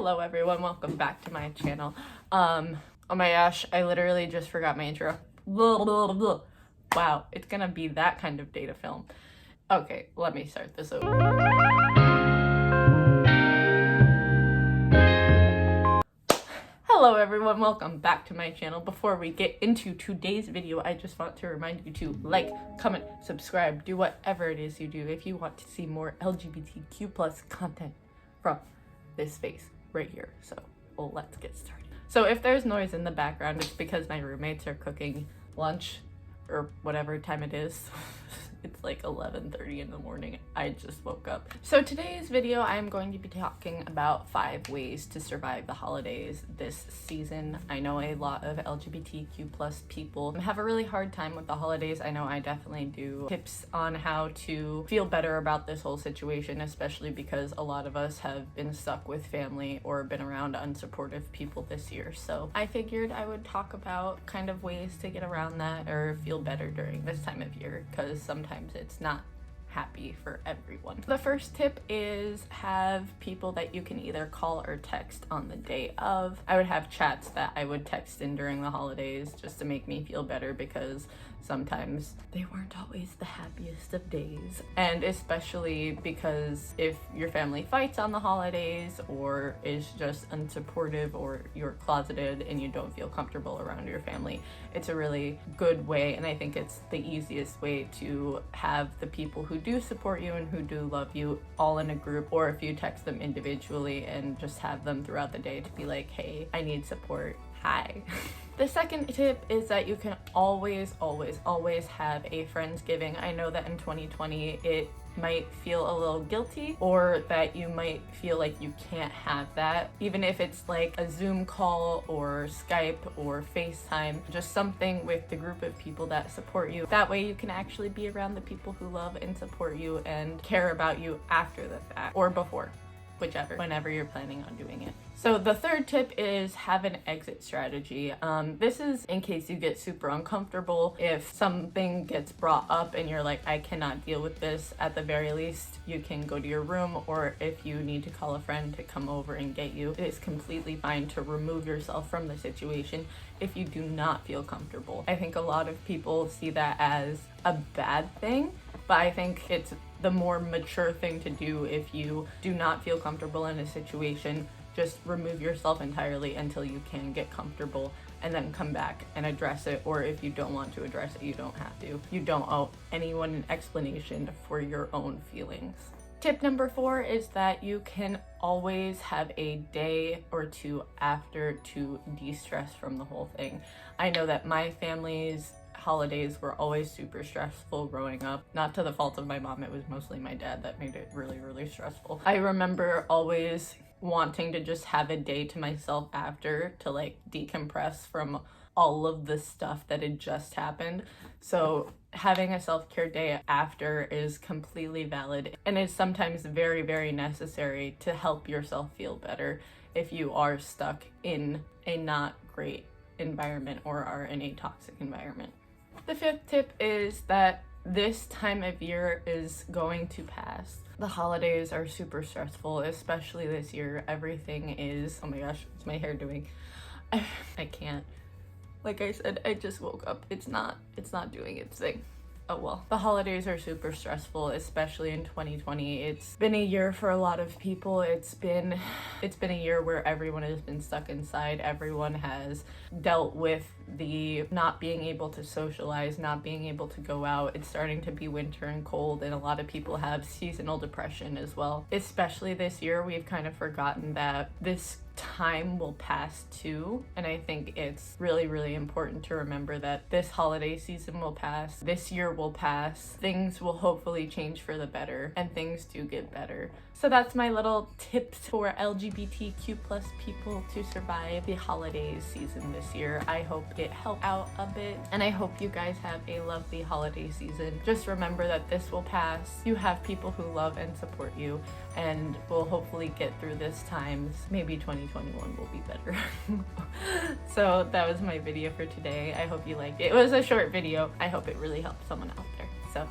Hello everyone, welcome back to my channel. Oh my gosh, I literally just forgot my intro. Blah, blah, blah. Wow, it's gonna be that kind of data film. Okay, let me start this over. Hello everyone, welcome back to my channel. Before we get into today's video, I just want to remind you to like, comment, subscribe, do whatever it is you do if you want to see more LGBTQ plus content from this space right here. So, well, let's get started. So if there's noise in the background, it's because my roommates are cooking lunch or whatever time it is. It's like 11:30 in the morning. I just woke up. So today's video, I'm going to be talking about 5 ways to survive the holidays this season. I know a lot of LGBTQ plus people have a really hard time with the holidays. I know I definitely do. Tips on how to feel better about this whole situation, especially because a lot of us have been stuck with family or been around unsupportive people this year. So I figured I would talk about kind of ways to get around that or feel better during this time of year, because sometimes it's not happy for everyone. The first tip is have people that you can either call or text on the day of. I would have chats that I would text in during the holidays just to make me feel better, because sometimes they weren't always the happiest of days. And especially because if your family fights on the holidays or is just unsupportive, or you're closeted and you don't feel comfortable around your family, it's a really good way, and I think it's the easiest way to have the people who do support you and who do love you all in a group, or if you text them individually and just have them throughout the day to be like, hey, I need support. Hi. The second tip is that you can always have a Friendsgiving. I know that in 2020 it might feel a little guilty, or that you might feel like you can't have that, even if it's like a Zoom call or Skype or FaceTime, just something with the group of people that support you. That way you can actually be around the people who love and support you and care about you after the fact, or before, whichever, whenever you're planning on doing it. So the third tip is have an exit strategy. This is in case you get super uncomfortable. If something gets brought up and you're like, I cannot deal with this, at the very least, you can go to your room, or if you need to call a friend to come over and get you, it is completely fine to remove yourself from the situation if you do not feel comfortable. I think a lot of people see that as a bad thing, but I think it's the more mature thing to do. If you do not feel comfortable in a situation, just remove yourself entirely until you can get comfortable, and then come back and address it. Or if you don't want to address it, you don't have to. You don't owe anyone an explanation for your own feelings. Tip number 4 is that you can always have a day or two after to de-stress from the whole thing. I know that my family's holidays were always super stressful growing up. Not to the fault of my mom, it was mostly my dad that made it really stressful. I remember always wanting to just have a day to myself after to like decompress from all of the stuff that had just happened. So having a self-care day after is completely valid, and is sometimes very necessary to help yourself feel better if you are stuck in a not great environment or are in a toxic environment. The 5th tip is that this time of year is going to pass. The holidays are super stressful, especially this year. Everything is, oh my gosh, what's my hair doing? I can't. Like I said, I just woke up. It's not doing its thing. Oh well. The holidays are super stressful, especially in 2020. It's been a year for a lot of people. It's been a year where everyone has been stuck inside. Everyone has dealt with the not being able to socialize, not being able to go out. It's starting to be winter and cold, and a lot of people have seasonal depression as well. Especially this year, we've kind of forgotten that this time will pass too, and I think it's really important to remember that this holiday season will pass, this year will pass, things will hopefully change for the better, and things do get better. So that's my little tips for LGBTQ plus people to survive the holiday season this year. I hope it helped out a bit, and I hope you guys have a lovely holiday season. Just remember that this will pass. You have people who love and support you, and we'll hopefully get through this times. Maybe 2021 will be better. So that was my video for today. I hope you liked it. It was a short video. I hope it really helped someone out there. So